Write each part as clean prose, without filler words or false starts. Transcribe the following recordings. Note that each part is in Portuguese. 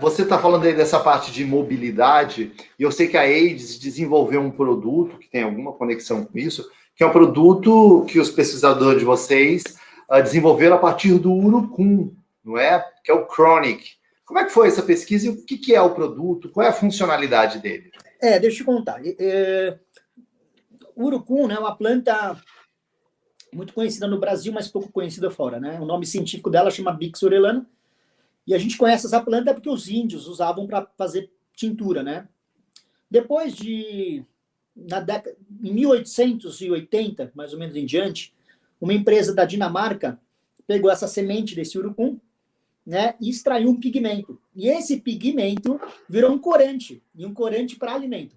você está falando aí dessa parte de mobilidade, e eu sei que a AIDS desenvolveu um produto que tem alguma conexão com isso, que é um produto que os pesquisadores de vocês desenvolveram a partir do urucum, não é? Que é o Chronic. Como é que foi essa pesquisa e o que é o produto? Qual é a funcionalidade dele? Deixa eu te contar. O urucum, né, é uma planta muito conhecida no Brasil, mas pouco conhecida fora, né? O nome científico dela chama Bix orellana, e a gente conhece essa planta porque os índios usavam para fazer tintura, né? Depois de, em 1880, mais ou menos em diante, uma empresa da Dinamarca pegou essa semente desse urucum, né, e extraiu um pigmento. E esse pigmento virou um corante, e um corante para alimento.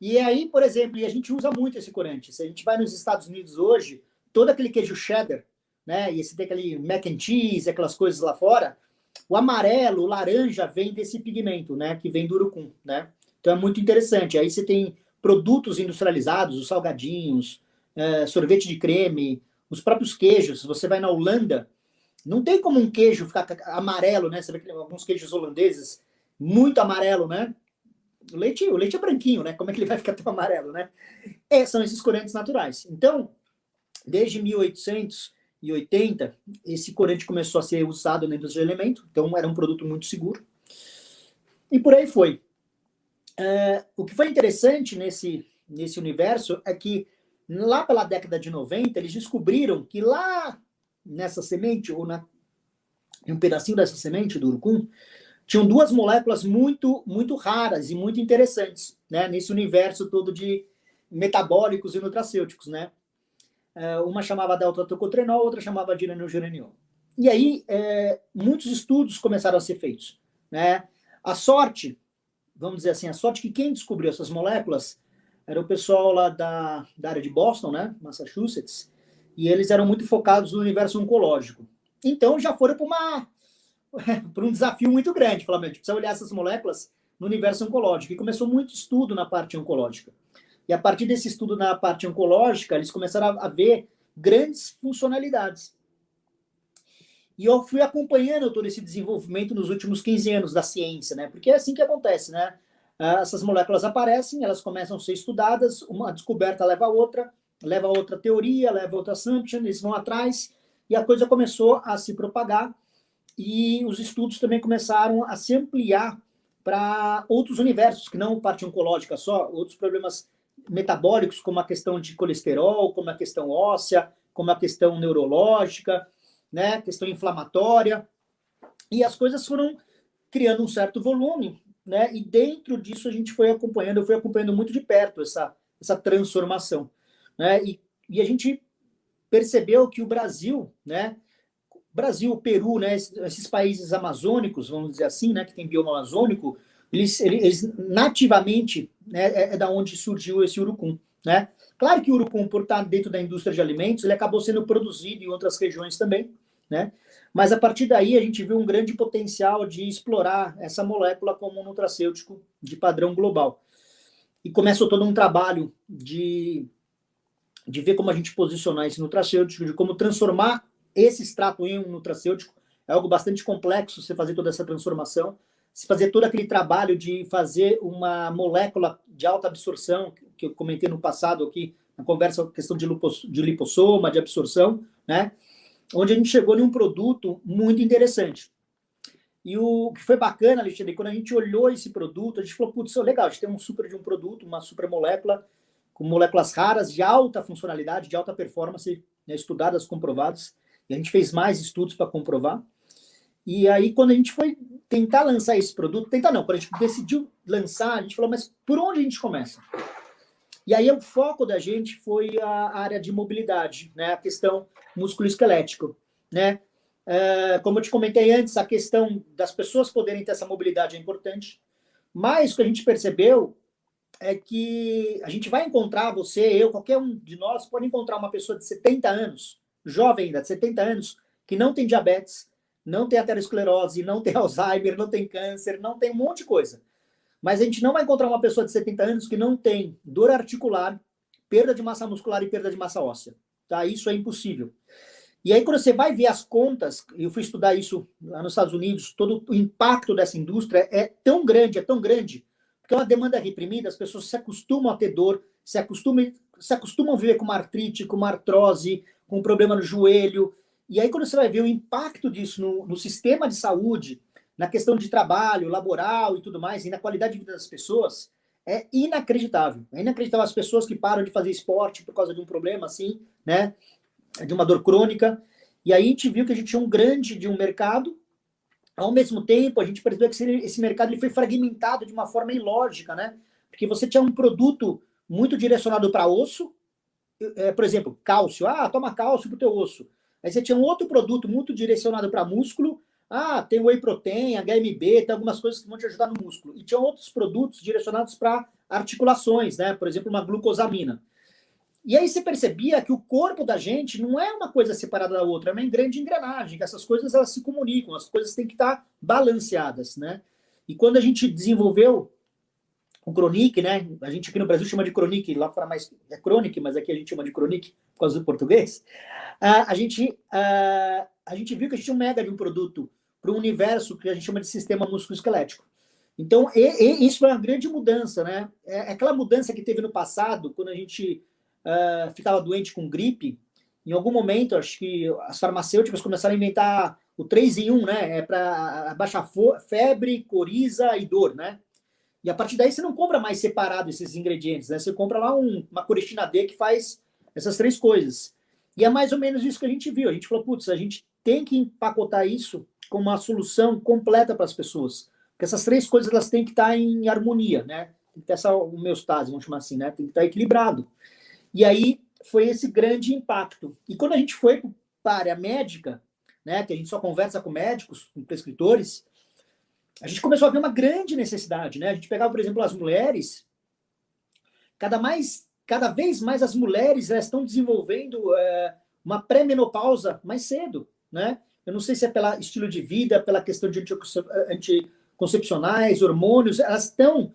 E aí, por exemplo, e a gente usa muito esse corante. Se a gente vai nos Estados Unidos hoje, todo aquele queijo cheddar, né, e você tem aquele mac and cheese, aquelas coisas lá fora, o amarelo, o laranja vem desse pigmento, né, que vem do urucum, né? Então é muito interessante. Aí você tem produtos industrializados, os salgadinhos, sorvete de creme, os próprios queijos. Você vai na Holanda, não tem como um queijo ficar amarelo, né? Você vê que alguns queijos holandeses, muito amarelo, né? O leite é branquinho, né? Como é que ele vai ficar tão amarelo, né? São esses corantes naturais. Então, desde 1880, esse corante começou a ser usado na indústria de alimento, então era um produto muito seguro. E por aí foi. O que foi interessante nesse universo é que lá pela década de 90, eles descobriram que lá nessa semente, ou em um pedacinho dessa semente do urucum, tinham duas moléculas muito, muito raras e muito interessantes, né, nesse universo todo de metabólicos e nutracêuticos, né? Uma chamava delta-tocotrenol, outra chamava diranilgeraniol. E aí, muitos estudos começaram a ser feitos, né? A sorte, vamos dizer assim, a sorte que quem descobriu essas moléculas era o pessoal lá da área de Boston, né, Massachusetts, e eles eram muito focados no universo oncológico. Então, já foram para um desafio muito grande. Falaram, a gente precisa olhar essas moléculas no universo oncológico. E começou muito estudo na parte oncológica. E a partir desse estudo na parte oncológica, eles começaram a ver grandes funcionalidades. E eu fui acompanhando todo esse desenvolvimento nos últimos 15 anos da ciência, né? Porque é assim que acontece, né? Essas moléculas aparecem, elas começam a ser estudadas, uma descoberta leva a outra teoria, leva a outra assumption, eles vão atrás, e a coisa começou a se propagar, e os estudos também começaram a se ampliar para outros universos, que não parte oncológica só, outros problemas metabólicos, como a questão de colesterol, como a questão óssea, como a questão neurológica, né, questão inflamatória, e as coisas foram criando um certo volume, né, e dentro disso a gente foi acompanhando, eu fui acompanhando muito de perto essa transformação, né, e a gente percebeu que o Brasil, né, Brasil, Peru, né, esses países amazônicos, vamos dizer assim, né, que tem bioma amazônico, eles nativamente, né, da onde surgiu esse urucum, né? Claro que o urucum, por estar dentro da indústria de alimentos, ele acabou sendo produzido em outras regiões também, né? Mas a partir daí a gente viu um grande potencial de explorar essa molécula como um nutracêutico de padrão global. E começou todo um trabalho de ver como a gente posicionar esse nutracêutico, de como transformar esse extrato em um nutracêutico. É algo bastante complexo você fazer toda essa transformação, se fazer todo aquele trabalho de fazer uma molécula de alta absorção, que eu comentei no passado aqui, na conversa, a questão de lipossoma, de absorção, né? Onde a gente chegou em um produto muito interessante. E o que foi bacana, Alexandre, quando a gente olhou esse produto, a gente falou, putz, legal, a gente tem um super de um produto, uma super molécula, com moléculas raras, de alta funcionalidade, de alta performance, né, estudadas, comprovadas, e a gente fez mais estudos para comprovar. E aí, quando a gente foi tentar lançar esse produto, quando a gente decidiu lançar, a gente falou, mas por onde a gente começa? E aí o foco da gente foi a área de mobilidade, né, a questão músculo-esquelético, né? Como eu te comentei antes, a questão das pessoas poderem ter essa mobilidade é importante, mas o que a gente percebeu é que a gente vai encontrar, você, eu, qualquer um de nós, pode encontrar uma pessoa de 70 anos, jovem ainda, de 70 anos, que não tem diabetes, não tem aterosclerose, não tem Alzheimer, não tem câncer, não tem um monte de coisa. Mas a gente não vai encontrar uma pessoa de 70 anos que não tem dor articular, perda de massa muscular e perda de massa óssea. Tá? Isso é impossível. E aí, quando você vai ver as contas, eu fui estudar isso lá nos Estados Unidos, todo o impacto dessa indústria é tão grande, porque é uma demanda reprimida, as pessoas se acostumam a ter dor, se acostumam a viver com uma artrite, com uma artrose, com um problema no joelho. E aí, quando você vai ver o impacto disso no sistema de saúde, na questão de trabalho, laboral e tudo mais, e na qualidade de vida das pessoas, é inacreditável. É inacreditável as pessoas que param de fazer esporte por causa de um problema assim, né? De uma dor crônica. E aí a gente viu que a gente tinha um grande de um mercado. Ao mesmo tempo, a gente percebeu que esse mercado ele foi fragmentado de uma forma ilógica, né? Porque você tinha um produto muito direcionado para osso, por exemplo, cálcio. Ah, toma cálcio para o teu osso. Aí você tinha um outro produto muito direcionado para músculo. Ah, tem whey protein, HMB, tem algumas coisas que vão te ajudar no músculo. E tinha outros produtos direcionados para articulações, né? Por exemplo, uma glucosamina. E aí você percebia que o corpo da gente não é uma coisa separada da outra, é uma grande engrenagem, que essas coisas elas se comunicam, as coisas têm que estar balanceadas, né? E quando a gente desenvolveu o Chronic, né? A gente aqui no Brasil chama de Chronic, lá fora mais é Chronic, mas aqui a gente chama de Chronic por causa do português. A gente viu que a gente tinha um mega de um produto para um universo que a gente chama de sistema musculoesquelético. Então, isso é uma grande mudança, né? É aquela mudança que teve no passado, quando a gente ficava doente com gripe. Em algum momento, acho que as farmacêuticas começaram a inventar o 3 em 1, né? É para baixar febre, coriza e dor, né? E a partir daí você não compra mais separado esses ingredientes, né? Você compra lá uma coristina D que faz essas 3 coisas. E é mais ou menos isso que a gente viu. A gente falou, putz, a gente tem que empacotar isso como uma solução completa para as pessoas. Porque essas 3 coisas elas têm que estar em harmonia, né? Tem que ter essa homeostase, vamos chamar assim, né? Tem que estar equilibrado. E aí foi esse grande impacto. E quando a gente foi para a área médica, né, que a gente só conversa com médicos, com prescritores, a gente começou a ver uma grande necessidade, né? A gente pegava, por exemplo, as mulheres, cada vez mais as mulheres estão desenvolvendo uma pré-menopausa mais cedo, né? Eu não sei se é pelo estilo de vida, pela questão de anticoncepcionais, hormônios, elas estão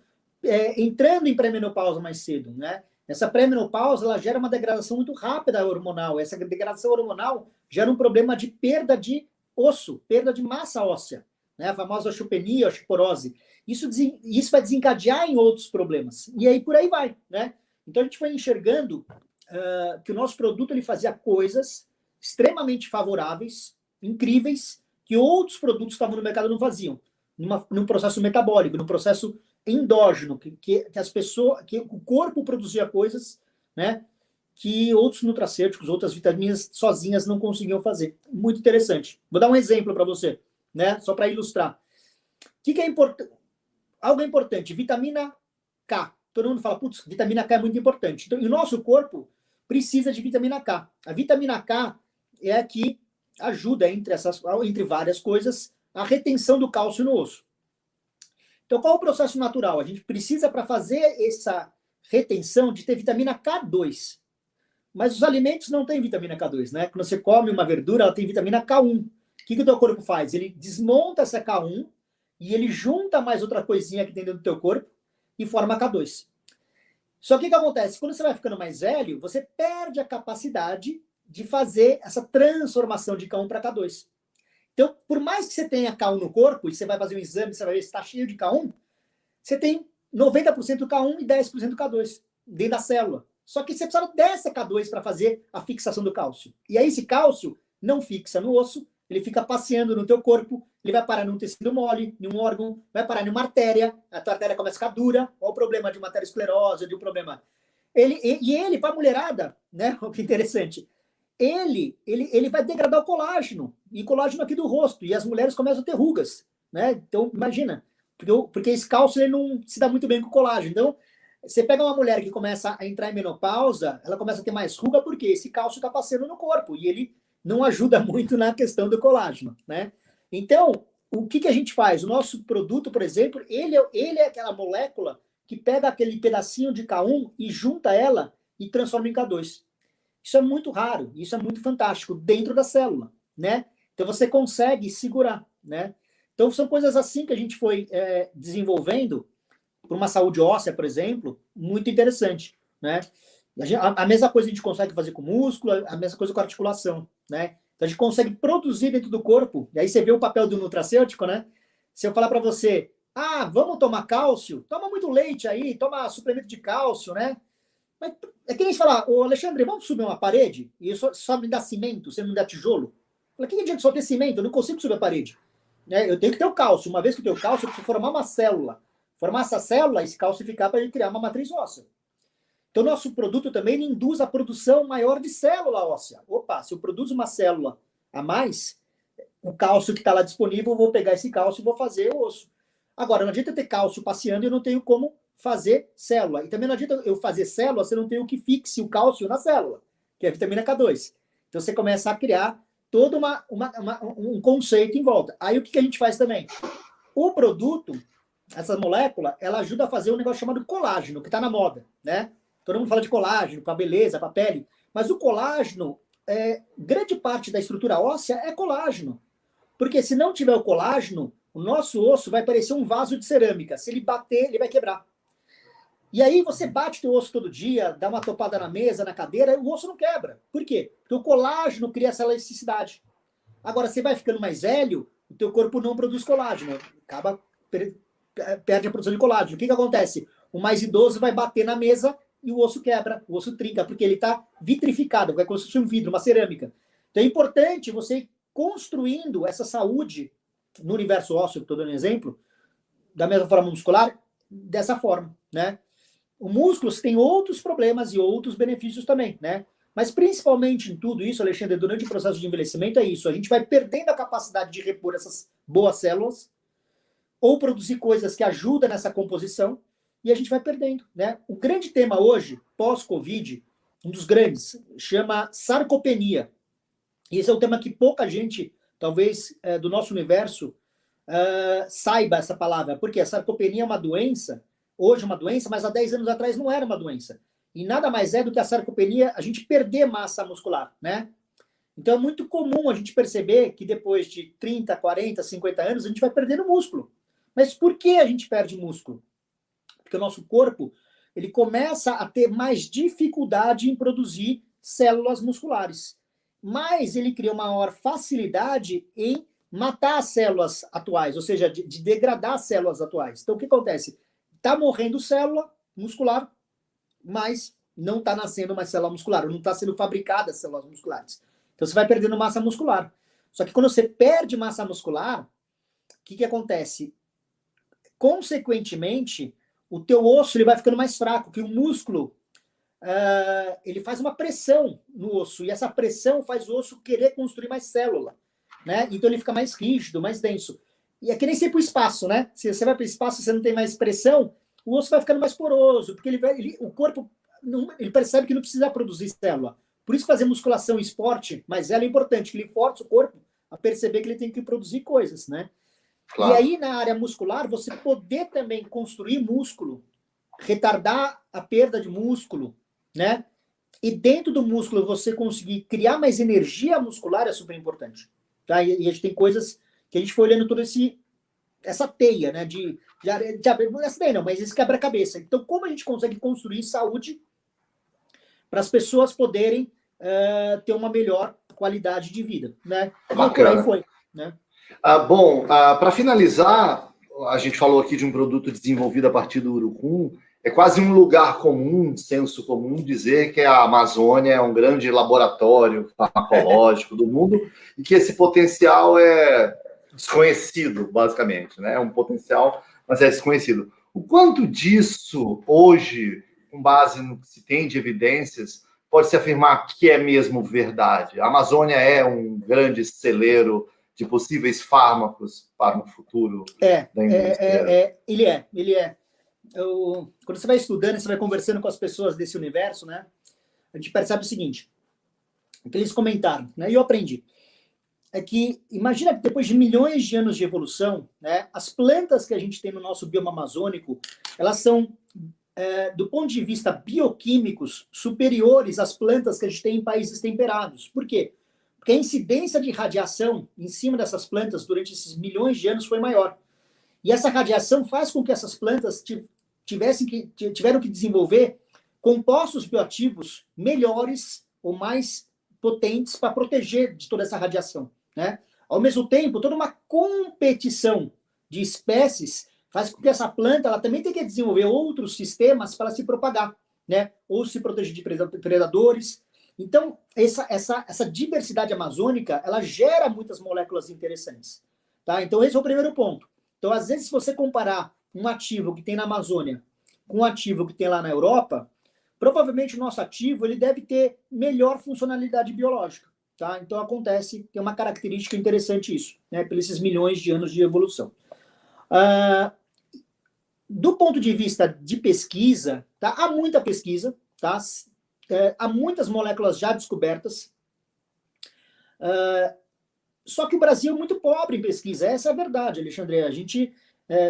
entrando em pré-menopausa mais cedo, né? Essa pré-menopausa, ela gera uma degradação muito rápida hormonal. Essa degradação hormonal gera um problema de perda de osso, perda de massa óssea, né? A famosa osteopenia, osteoporose. Isso vai desencadear em outros problemas. E aí, por aí vai, né? Então, a gente foi enxergando que o nosso produto ele fazia coisas extremamente favoráveis, incríveis, que outros produtos que estavam no mercado não faziam. Num processo metabólico, num processo endógeno, que as pessoas, que o corpo produzia coisas, né, que outros nutracêuticos, outras vitaminas sozinhas não conseguiam fazer. Muito interessante. Vou dar um exemplo para você, né, só para ilustrar. O que é importante? Algo importante, vitamina K. Todo mundo fala, putz, vitamina K é muito importante. Então, e o nosso corpo precisa de vitamina K. A vitamina K é a que ajuda, entre várias coisas, a retenção do cálcio no osso. Então, qual é o processo natural? A gente precisa, para fazer essa retenção, de ter vitamina K2. Mas os alimentos não têm vitamina K2, né? Quando você come uma verdura, ela tem vitamina K1. O que o teu corpo faz? Ele desmonta essa K1 e ele junta mais outra coisinha que tem dentro do teu corpo e forma K2. Só que o que acontece? Quando você vai ficando mais velho, você perde a capacidade de fazer essa transformação de K1 para K2. Então, por mais que você tenha K1 no corpo, e você vai fazer um exame, você vai ver se está cheio de K1, você tem 90% K1 e 10% K2 dentro da célula. Só que você precisa dessa K2 para fazer a fixação do cálcio. E aí esse cálcio não fixa no osso, ele fica passeando no teu corpo, ele vai parar num tecido mole, num órgão, vai parar numa artéria, a tua artéria começa a ficar dura, olha o problema de uma arteriosclerose, de um problema. Ele para a mulherada, né, o que é interessante, ele vai degradar o colágeno, e colágeno aqui do rosto, e as mulheres começam a ter rugas, né? Então, imagina, porque esse cálcio ele não se dá muito bem com o colágeno. Então, você pega uma mulher que começa a entrar em menopausa, ela começa a ter mais ruga, porque esse cálcio está passando no corpo, e ele não ajuda muito na questão do colágeno, né? Então, o que a gente faz? O nosso produto, por exemplo, ele é aquela molécula que pega aquele pedacinho de K1 e junta ela e transforma em K2. Isso é muito raro, isso é muito fantástico dentro da célula, né? Então você consegue segurar, né? Então são coisas assim que a gente foi desenvolvendo para uma saúde óssea, por exemplo, muito interessante, né? A mesma coisa a gente consegue fazer com músculo, a mesma coisa com articulação, né? Então a gente consegue produzir dentro do corpo, e aí você vê o papel do nutracêutico, né? Se eu falar para você, vamos tomar cálcio, toma muito leite aí, toma suplemento de cálcio, né? Mas é que nem se falar, ô Alexandre, vamos subir uma parede? E só me dá cimento, você não me dá tijolo? Fala, que adianta só ter cimento? Eu não consigo subir a parede. Né? Eu tenho que ter o cálcio. Uma vez que eu tenho o cálcio, eu preciso formar uma célula. Formar essa célula e se calcificar para ele criar uma matriz óssea. Então, nosso produto também induz a produção maior de célula óssea. Opa, se eu produzo uma célula a mais, o cálcio que está lá disponível, eu vou pegar esse cálcio e vou fazer o osso. Agora, não adianta eu ter cálcio passeando e eu não tenho como fazer célula. E também não adianta eu fazer célula se eu não tenho o que fixe o cálcio na célula, que é a vitamina K2. Então, você começa a criar todo um conceito em volta. Aí, o que a gente faz também? O produto, essa molécula, ela ajuda a fazer um negócio chamado colágeno, que está na moda, né? Todo mundo fala de colágeno, para beleza, para pele. Mas o colágeno, grande parte da estrutura óssea é colágeno. Porque se não tiver o colágeno, o nosso osso vai parecer um vaso de cerâmica. Se ele bater, ele vai quebrar. E aí você bate teu osso todo dia, dá uma topada na mesa, na cadeira, o osso não quebra. Por quê? Porque o colágeno cria essa elasticidade. Agora, você vai ficando mais velho, o teu corpo não produz colágeno. Perde a produção de colágeno. O que acontece? O mais idoso vai bater na mesa e o osso quebra, o osso trinca, porque ele está vitrificado, é como se fosse um vidro, uma cerâmica. Então é importante você ir construindo essa saúde no universo ósseo, estou dando um exemplo, da mesma forma muscular, dessa forma, né? O músculo tem outros problemas e outros benefícios também, né? Mas principalmente em tudo isso, Alexandre, durante o processo de envelhecimento é isso. A gente vai perdendo a capacidade de repor essas boas células ou produzir coisas que ajudam nessa composição e a gente vai perdendo, né? O grande tema hoje, pós-Covid, um dos grandes, chama sarcopenia. E esse é um tema que pouca gente, talvez, do nosso universo, saiba essa palavra. Porque a sarcopenia é uma doença, hoje é uma doença, mas há 10 anos atrás não era uma doença. E nada mais é do que a sarcopenia, a gente perder massa muscular, né? Então é muito comum a gente perceber que depois de 30, 40, 50 anos, a gente vai perdendo músculo. Mas por que a gente perde músculo? Porque o nosso corpo, ele começa a ter mais dificuldade em produzir células musculares. Mas ele cria uma maior facilidade em matar as células atuais, ou seja, de degradar as células atuais. Então o que acontece? Está morrendo célula muscular, mas não está nascendo mais célula muscular, não está sendo fabricada células musculares. Então você vai perdendo massa muscular. Só que quando você perde massa muscular, o que acontece? Consequentemente, o teu osso ele vai ficando mais fraco, que o músculo ele faz uma pressão no osso, e essa pressão faz o osso querer construir mais célula, né? Então ele fica mais rígido, mais denso. E é que nem ser para o espaço, né? Se você vai para o espaço e você não tem mais pressão, o osso vai ficando mais poroso, porque o corpo ele percebe que não precisa produzir célula. Por isso fazer musculação e esporte, mas ela é importante, que ele força o corpo a perceber que ele tem que produzir coisas, né? Claro. E aí, na área muscular, você poder também construir músculo, retardar a perda de músculo, né? E dentro do músculo, você conseguir criar mais energia muscular é super importante. Tá? E a gente tem coisas que a gente foi olhando toda essa teia, né? Essa teia não, mas esse quebra-cabeça. Então, como a gente consegue construir saúde para as pessoas poderem ter uma melhor qualidade de vida, né? Bacana. E aí foi, né? Para finalizar, a gente falou aqui de um produto desenvolvido a partir do urucum. É quase um lugar comum, senso comum, dizer que a Amazônia é um grande laboratório farmacológico do mundo e que esse potencial é desconhecido, basicamente, né? É um potencial, mas é desconhecido. O quanto disso, hoje, com base no que se tem de evidências, pode-se afirmar que é mesmo verdade? A Amazônia é um grande celeiro de possíveis fármacos para um futuro da indústria? Ele é. Quando você vai estudando, você vai conversando com as pessoas desse universo, né? A gente percebe o seguinte, o que eles comentaram, né? E eu aprendi. É que, imagina que depois de milhões de anos de evolução, né? As plantas que a gente tem no nosso bioma amazônico, elas são, do ponto de vista bioquímicos, superiores às plantas que a gente tem em países temperados. Por quê? Porque a incidência de radiação em cima dessas plantas durante esses milhões de anos foi maior. E essa radiação faz com que essas plantas tiveram que desenvolver compostos bioativos melhores ou mais potentes para proteger de toda essa radiação, né? Ao mesmo tempo, toda uma competição de espécies faz com que essa planta ela também tenha que desenvolver outros sistemas para se propagar, né? Ou se proteger de predadores. Então, essa diversidade amazônica, ela gera muitas moléculas interessantes, tá? Então, esse é o primeiro ponto. Então, às vezes, se você comparar um ativo que tem na Amazônia com um ativo que tem lá na Europa, provavelmente o nosso ativo ele deve ter melhor funcionalidade biológica, tá? Então, acontece, tem uma característica interessante isso, né? Por esses milhões de anos de evolução. Do ponto de vista de pesquisa, tá? Há muita pesquisa, tá? Há muitas moléculas já descobertas, só que o Brasil é muito pobre em pesquisa, essa é a verdade, Alexandre.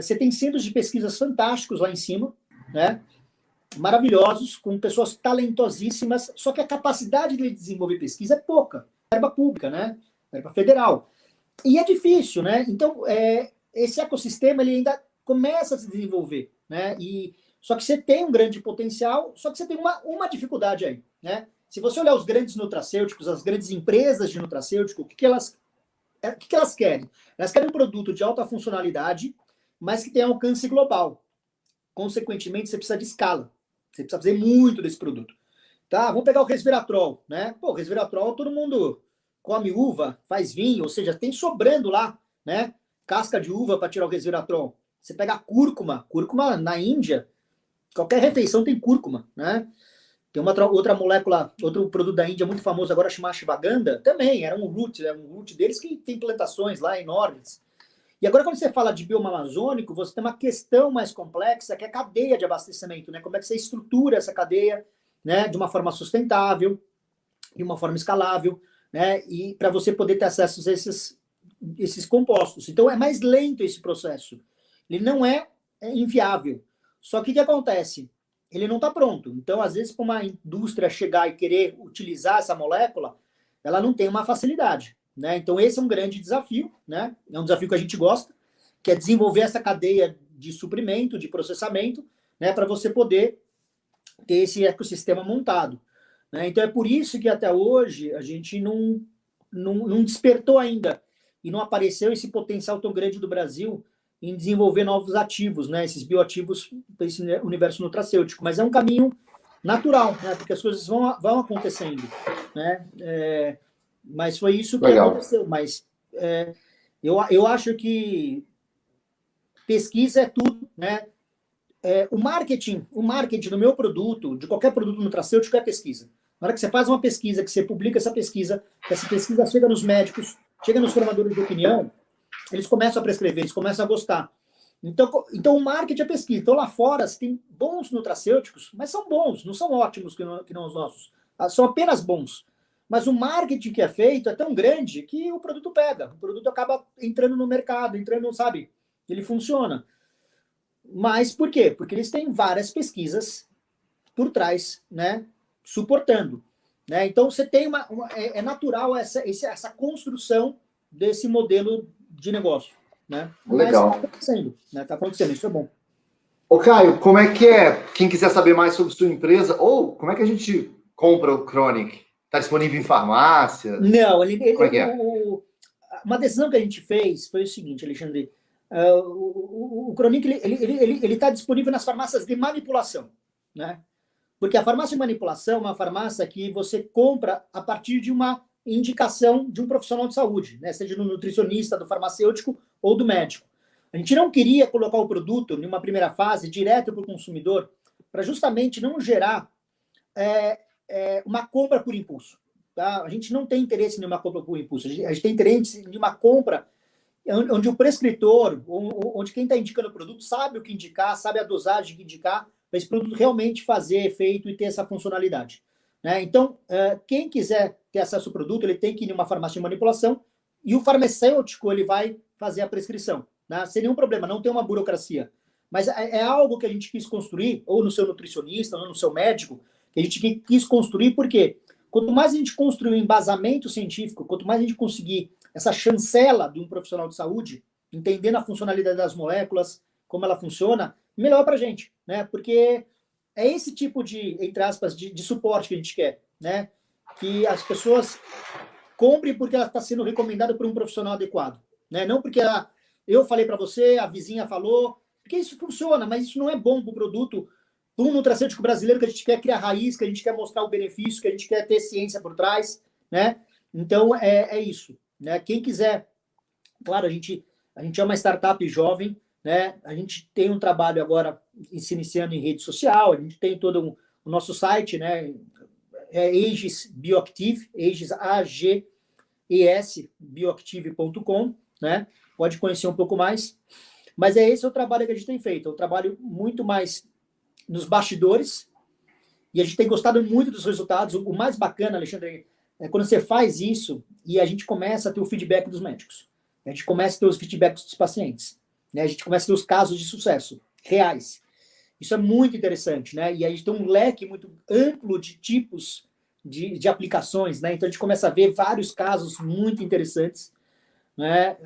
Você tem centros de pesquisas fantásticos lá em cima, né? Maravilhosos, com pessoas talentosíssimas, só que a capacidade de desenvolver pesquisa é pouca, verba pública, né? Verba federal. E é difícil, né? Então, esse ecossistema ele ainda começa a se desenvolver, né? Só que você tem um grande potencial, só que você tem uma dificuldade aí, né? Se você olhar os grandes nutracêuticos, as grandes empresas de nutracêutico, o que elas querem? Elas querem um produto de alta funcionalidade, mas que tenha alcance global. Consequentemente, você precisa de escala. Você precisa fazer muito desse produto. Tá? Vamos pegar o resveratrol, né? Pô, resveratrol, todo mundo come uva, faz vinho, ou seja, tem sobrando lá, né? Casca de uva para tirar o resveratrol. Você pega a cúrcuma na Índia, qualquer refeição tem cúrcuma, né? Tem uma outra molécula, outro produto da Índia muito famoso agora, chama ashwagandha, também era um root deles que tem plantações lá enormes. E agora, quando você fala de bioma amazônico, você tem uma questão mais complexa, que é a cadeia de abastecimento, né? Como é que você estrutura essa cadeia, né? De uma forma sustentável, de uma forma escalável, né? E para você poder ter acesso a esses compostos. Então, é mais lento esse processo. Ele não é inviável. Só que o que acontece? Ele não está pronto. Então, às vezes, para uma indústria chegar e querer utilizar essa molécula, ela não tem uma facilidade, né? Então, esse é um grande desafio, né? É um desafio que a gente gosta, que é desenvolver essa cadeia de suprimento, de processamento, né? Para você poder ter esse ecossistema montado, né? Então, é por isso que até hoje a gente não despertou ainda e não apareceu esse potencial tão grande do Brasil em desenvolver novos ativos, né? Esses bioativos para esse universo nutracêutico. Mas é um caminho natural, né? Porque as coisas vão acontecendo, né? Mas foi isso que aconteceu. Mas eu acho que pesquisa é tudo, né? O marketing do meu produto, de qualquer produto nutracêutico, é pesquisa. Na hora que você faz uma pesquisa, que você publica essa pesquisa chega nos médicos, chega nos formadores de opinião, eles começam a prescrever, eles começam a gostar. Então o marketing é pesquisa. Então lá fora você tem bons nutracêuticos, mas são bons, não são ótimos que não os nossos. São apenas bons. Mas o marketing que é feito é tão grande que o produto pega. O produto acaba entrando no mercado, sabe? Ele funciona. Mas por quê? Porque eles têm várias pesquisas por trás, né? Suportando. Né? Então você tem é natural essa construção desse modelo de negócio, né? Legal. Mas tá acontecendo, né? Tá acontecendo, isso é bom. Ô, Caio, como é que é? Quem quiser saber mais sobre sua empresa, ou como é que a gente compra o Chronic? Está disponível em farmácia? Não, como é que é? Uma decisão que a gente fez foi o seguinte, Alexandre. O Chronic ele está disponível nas farmácias de manipulação, né? Porque a farmácia de manipulação é uma farmácia que você compra a partir de uma indicação de um profissional de saúde, né? Seja do nutricionista, do farmacêutico ou do médico. A gente não queria colocar o produto em uma primeira fase direto para o consumidor, para justamente não gerar uma compra por impulso. Tá? A gente não tem interesse em uma compra por impulso. A gente tem interesse em uma compra onde o prescritor, onde quem está indicando o produto sabe o que indicar, sabe a dosagem que indicar, para esse produto realmente fazer efeito e ter essa funcionalidade. Né? Então, quem quiser ter acesso ao produto, ele tem que ir em uma farmácia de manipulação e o farmacêutico ele vai fazer a prescrição. Né? Sem nenhum problema, não tem uma burocracia. Mas é algo que a gente quis construir, ou no seu nutricionista, ou no seu médico, que a gente quis construir, porque quanto mais a gente construir um embasamento científico, quanto mais a gente conseguir essa chancela de um profissional de saúde, entendendo a funcionalidade das moléculas, como ela funciona, melhor para a gente, né? Porque é esse tipo de, entre aspas, de suporte que a gente quer, né? que as pessoas comprem porque ela está sendo recomendada por um profissional adequado, né? Não porque eu falei para você, a vizinha falou, porque isso funciona, mas isso não é bom para o produto, para um nutracêutico brasileiro que a gente quer criar raiz, que a gente quer mostrar o benefício, que a gente quer ter ciência por trás, né? Então, é isso, né? Quem quiser, claro, a gente é uma startup jovem, né? A gente tem um trabalho agora se iniciando em rede social, a gente tem todo o nosso site, né? É Aegis Bioactive, Aegis, AGES, bioactive.com, né? Pode conhecer um pouco mais. Mas esse é o trabalho que a gente tem feito, é um trabalho muito mais nos bastidores, e a gente tem gostado muito dos resultados. O mais bacana, Alexandre, é quando você faz isso e a gente começa a ter o feedback dos médicos. A gente começa a ter os feedbacks dos pacientes, né? A gente começa a ter os casos de sucesso reais. Isso é muito interessante, né? E a gente tem um leque muito amplo de tipos de aplicações, né? Então a gente começa a ver vários casos muito interessantes, né?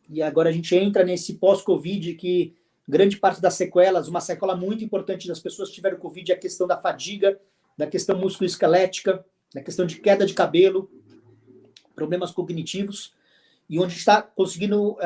E agora a gente entra nesse pós-Covid que grande parte das sequelas, uma sequela muito importante das pessoas que tiveram Covid é a questão da fadiga, da questão musculoesquelética, da questão de queda de cabelo, problemas cognitivos, e onde está conseguindo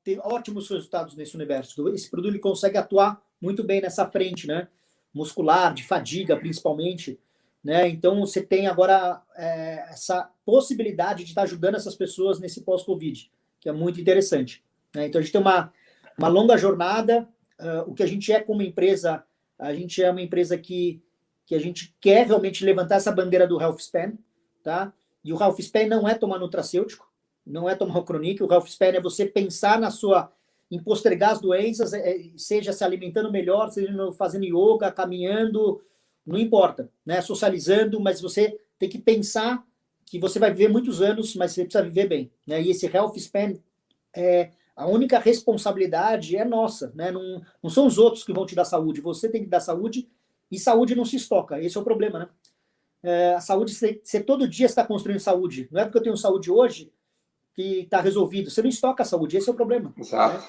ter ótimos resultados nesse universo. Esse produto ele consegue atuar muito bem nessa frente, né? Muscular, de fadiga, principalmente, né? Então, você tem agora essa possibilidade de estar ajudando essas pessoas nesse pós-Covid, que é muito interessante, né? Então, a gente tem uma longa jornada. O que a gente é como empresa, a gente é uma empresa que a gente quer realmente levantar essa bandeira do Health Span, tá? E o Health Span não é tomar nutracêutico, não é tomar o Chronic. O Health Span é você pensar em postergar as doenças, seja se alimentando melhor, seja fazendo yoga, caminhando, não importa, né? Socializando, mas você tem que pensar que você vai viver muitos anos, mas você precisa viver bem, né? E esse Health Span, a única responsabilidade é nossa, né? Não são os outros que vão te dar saúde, você tem que dar saúde, e saúde não se estoca, esse é o problema, né? A saúde, você todo dia está construindo saúde, não é porque eu tenho saúde hoje que está resolvido, você não estoca a saúde, esse é o problema. Exato. Né?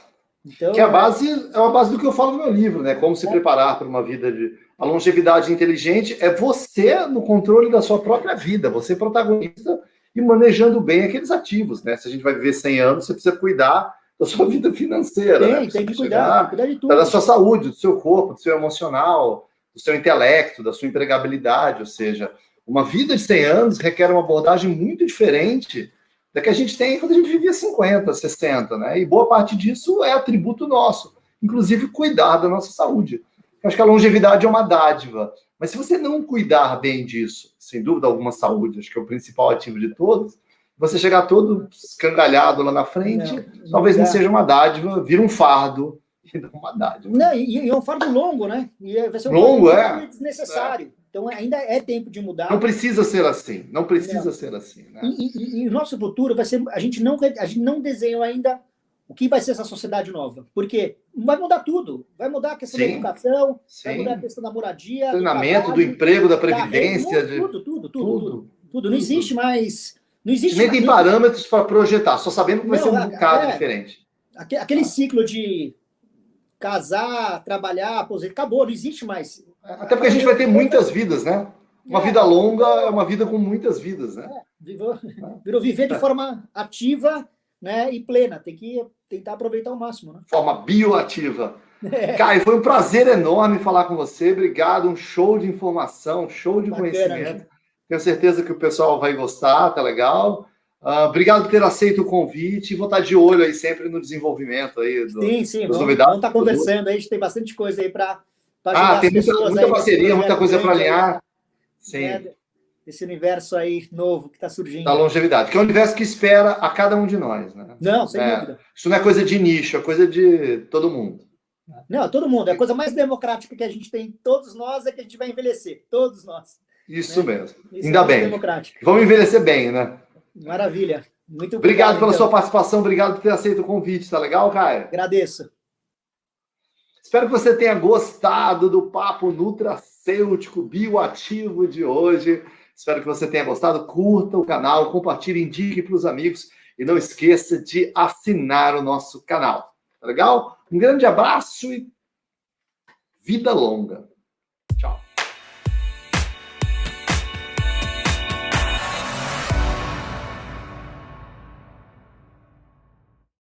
Então, que é uma base do que eu falo no meu livro, né? Como se preparar para uma vida a longevidade inteligente é você no controle da sua própria vida, você protagonista e manejando bem aqueles ativos, né? Se a gente vai viver 100 anos, você precisa cuidar da sua vida financeira, né? Tem que cuidar de tudo. Da sua saúde, do seu corpo, do seu emocional, do seu intelecto, da sua empregabilidade, ou seja, uma vida de 100 anos requer uma abordagem muito diferente da que a gente tem quando a gente vivia 50, 60, né? E boa parte disso é atributo nosso, inclusive cuidar da nossa saúde. Eu acho que a longevidade é uma dádiva, mas se você não cuidar bem disso, sem dúvida alguma, saúde, acho que é o principal ativo de todos, você chegar todo escangalhado lá na frente, talvez não seja uma dádiva, vira um fardo, e não uma dádiva. Não, e é um fardo longo, né? E vai ser um longo, fardo desnecessário. Então, ainda é tempo de mudar. Não precisa ser assim. Não precisa ser assim. Né? E o nosso futuro vai ser... A gente não desenhou ainda o que vai ser essa sociedade nova. Porque vai mudar tudo. Vai mudar a questão da educação, vai mudar a questão da moradia, treinamento, do emprego, da previdência. Tudo. Não existe mais... Não existe nem tem parâmetros para projetar, só sabendo que vai ser um bocado diferente. Aquele ciclo de casar, trabalhar, aposentar, acabou, não existe mais. Até porque a gente vai ter muitas vidas, né? Uma vida longa é uma vida com muitas vidas, né? Virou viver de forma ativa, né, e plena. Tem que tentar aproveitar ao máximo, né? Forma bioativa. Caio, foi um prazer enorme falar com você. Obrigado, um show de informação, um show de conhecimento. Gente. Tenho certeza que o pessoal vai gostar, tá legal. Obrigado por ter aceito o convite e vou estar de olho aí sempre no desenvolvimento aí sim, vamos estar conversando aí, a gente tem bastante coisa aí para ajudar tem muita parceria, muita coisa para alinhar. Sim. Né? Esse universo aí novo que está surgindo. Da longevidade, que é um universo que espera a cada um de nós, né? Não, sem dúvida. Isso não é coisa de nicho, é coisa de todo mundo. Não, todo mundo. É a coisa mais democrática que a gente tem, todos nós, é que a gente vai envelhecer. Todos nós. Isso mesmo. Ainda bem. Vamos envelhecer bem, né? Maravilha. Muito obrigado pela sua participação, obrigado por ter aceito o convite, tá legal, Caio? Agradeço. Espero que você tenha gostado do papo nutracêutico bioativo de hoje. Espero que você tenha gostado. Curta o canal, compartilhe, indique para os amigos e não esqueça de assinar o nosso canal. Tá legal? Um grande abraço e vida longa.